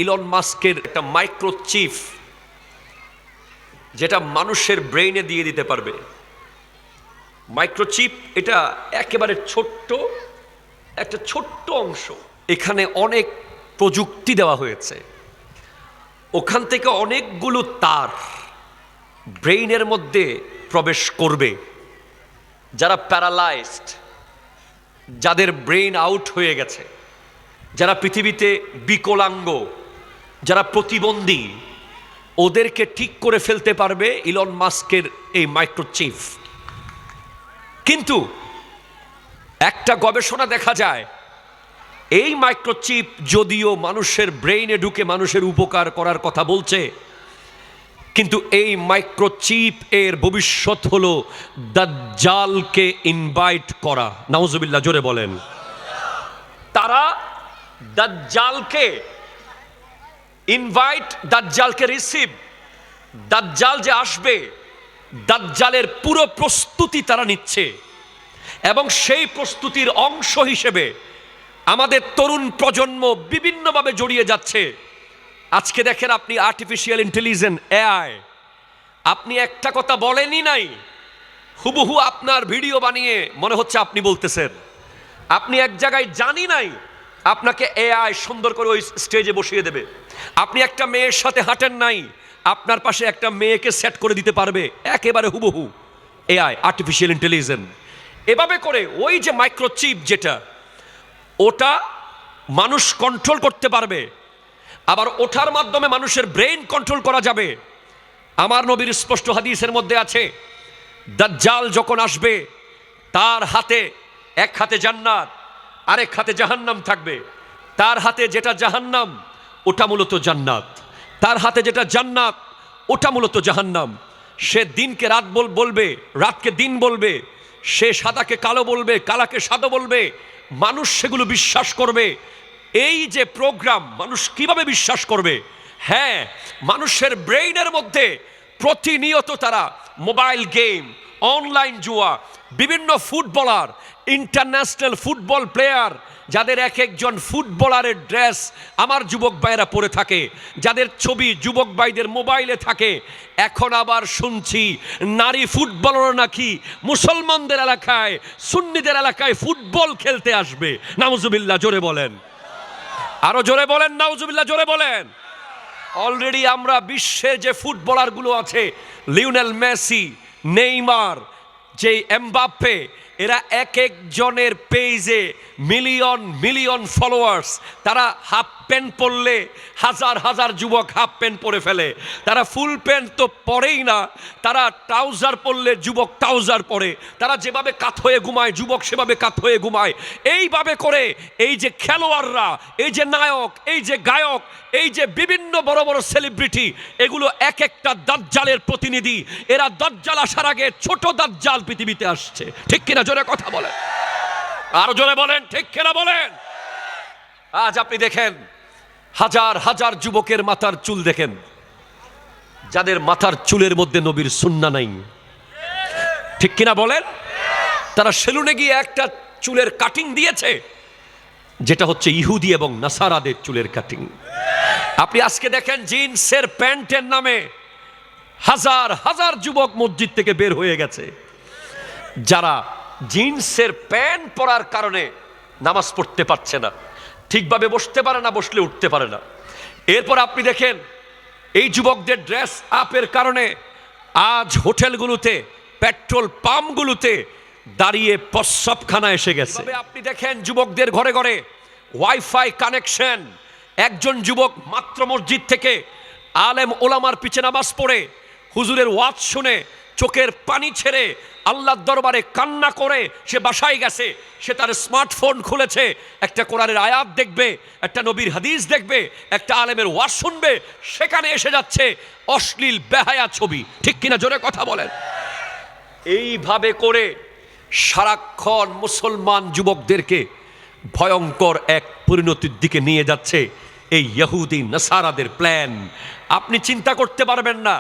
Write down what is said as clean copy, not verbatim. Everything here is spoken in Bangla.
ইলন মাস্কের একটা মাইক্রোচিপ যেটা মানুষের ব্রেইনে দিয়ে দিতে পারবে। মাইক্রোচিপ এটা একেবারে একটা ছোট্ট অংশ। এখানে অনেক প্রযুক্তি দেওয়া হয়েছে, ওখান থেকে অনেকগুলো তার ব্রেইনের মধ্যে প্রবেশ করবে। যারা প্যারালাইজড, যাদের ব্রেইন আউট হয়ে গেছে, যারা পৃথিবীতে বিকলাঙ্গ, যারা প্রতিবন্ধী, ওদেরকে ঠিক করে ফেলতে পারবে ইলন মাস্কের এই মাইক্রোচিপ। কিন্তু একটা গবেষণা দেখা যায়, এই মাইক্রোচিপ যদিও মানুষের ব্রেইনে ঢুকে মানুষের উপকার করার কথা বলছে, কিন্তু এই মাইক্রোচিপ এর ভবিষ্যৎ হলো দাজ্জালকে ইনভাইট করা। নাউজুবিল্লাহ, জোরে বলেন। তারা দাজ্জালকে ইনভাইট, দাজ্জালকে রিসিভ, দাজ্জাল যে আসবে, দাজ্জালের পুরো প্রস্তুতি তারা নিচ্ছে। এবং সেই প্রস্তুতির অংশ হিসেবে আমাদের তরুণ প্রজন্ম বিভিন্নভাবে জড়িয়ে যাচ্ছে। আজকে দেখেন, আপনি আর্টিফিশিয়াল ইন্টেলিজেন্স এআই, আপনি একটা কথা বলেনই নাই, হুবহু আপনার ভিডিও বানিয়ে মনে হচ্ছে আপনি বলতেছেন। আপনি এক জায়গায় জানি নাই, আপনাকে এআই সুন্দর করে ওই স্টেজে বসিয়ে দেবে। আপনি একটা মেয়ের সাথে হাঁটেন নাই, আপনার পাশে একটা মেয়েকে সেট করে দিতে পারবে একেবারে হুবহু এআই, আর্টিফিশিয়াল ইন্টেলিজেন্স। এভাবে করে ওই যে মাইক্রোচিপ যেটা, ওটা মানুষ কন্ট্রোল করতে পারবে। আবার ওঠার মাধ্যমে মানুষের ব্রেইন কন্ট্রোল করা যাবে। আমার নবীর স্পষ্ট হাদিসের মধ্যে আছে, দাজ্জাল যখন আসবে, তার হাতে এক হাতে জান্নাত, আরেক হাতে জাহান্নাম থাকবে। তার হাতে যেটা জাহান্নাম, ওটা মূলত জান্নাত। তার হাতে যেটা জান্নাত, ওটা মূলত জাহান্নাম। সে দিনকে রাত বলবে, রাতকে দিন বলবে। সে সাদাকে কালো বলবে, কালাকে সাদা বলবে। মানুষ সেগুলো বিশ্বাস করবে। এই যে প্রোগ্রাম, মানুষ কিভাবে বিশ্বাস করবে? হ্যাঁ, মানুষের ব্রেইনের মধ্যে প্রতিনিয়ত তারা মোবাইল গেম, অনলাইন জুয়া, বিভিন্ন ফুটবলার, ইন্টারন্যাশনাল ফুটবল প্লেয়ার, যাদের এক একজন ফুটবলারের ড্রেস আমার যুবক ভাইয়েরা পরে থাকে, যাদের ছবি যুবক ভাইদের মোবাইলে থাকে। এখন আবার শুনছি নারী ফুটবলারও নাকি মুসলমানদের এলাকায়, সুন্নিদের এলাকায় ফুটবল খেলতে আসবে। নাউজুবিল্লাহ, জোরে বলেন। আরো জোরে বলেন, নাউজুবিল্লাহ, জোরে বলেন। অলরেডি আমরা বিশ্বের যে ফুটবলারগুলো আছে, লিওনেল মেসি, নেইমার, যে এমবাপ্পে, এরা এক একজনের পেজে মিলিয়ন ফলোয়ার্স। তারা হাফ প্যান্ট পরলে হাজার হাজার যুবক হাফ প্যান্ট পরে ফেলে। তারা ফুল প্যান্ট তো পরেই না, তারা ট্রাউজার পরলে যুবক ট্রাউজার পরে। তারা যেভাবে কাত হয়ে ঘুমায়, যুবক সেভাবে কাত হয়ে ঘুমায়। এইভাবে করে এই যে খেলোয়াড়রা, এই যে নায়ক, এই যে গায়ক, এই যে বিভিন্ন বড় বড় সেলিব্রিটি, এগুলো এক একটা দাজ্জালের প্রতিনিধি। এরা দাজ্জাল আসার আগে ছোট দাজ্জাল পৃথিবীতে আসছে। ঠিক কিনা? জোরে কথা বলেন, আরো জোরে বলেন, ঠিক কিনা বলেন। আজ আপনি দেখেন, হাজার হাজার যুবকের মাথার চুল দেখেন, যাদের মাথার চুলের মধ্যে নবীর সুন্নাহ নাই। ঠিক কিনা বলেন? তারা সেলুনে গিয়ে একটা চুলের কাটিং দিয়েছে, যেটা হচ্ছে ইহুদি এবং নাসারাদের চুলের কাটিং। আপনি আজকে দেখেন, জিন্সের প্যান্টের নামে হাজার হাজার যুবক মসজিদ থেকে বের হয়ে গেছে, যারা জিন্সের প্যান্ট পরার কারণে নামাজ পড়তে পারছে না, ঠিকভাবে বসতে পারে না, বসলে উঠতে পারে না। এরপর আপনি দেখেন, এই যুবকদের ড্রেস আপের কারণে আজ হোটেলগুলোতে, পেট্রোল পাম্পগুলোতে দাঁড়িয়ে প্রস্রাবখানা এসে গেছে। আপনি দেখেন, যুবকদের ঘরে ঘরে ওয়াইফাই কানেকশন। একজন যুবক মাত্র মসজিদ থেকে আলেম ওলামার পিছে নামাজ পড়ে, হুজুরের ওয়াজ শুনে চোখের পানি ছেড়ে আল্লাহর দরবারে কান্না করে সে বাসায় গেছে। সে তার স্মার্টফোন খুলেছে, একটা কোরআনের আয়াত দেখবে, একটা নবীর হাদিস দেখবে, একটা আলেমের ওয়াজ শুনবে। সেখানে এসে যাচ্ছে অশ্লীল বেহায়া ছবি। ঠিক কিনা? জোরে কথা বলেন। এইভাবে করে সারাক্ষণ মুসলমান যুবকদেরকে ভয়ঙ্কর এক পরিণতির দিকে নিয়ে যাচ্ছে এই ইহুদি নাসারাদের প্ল্যান। আপনি চিন্তা করতে পারবেন না।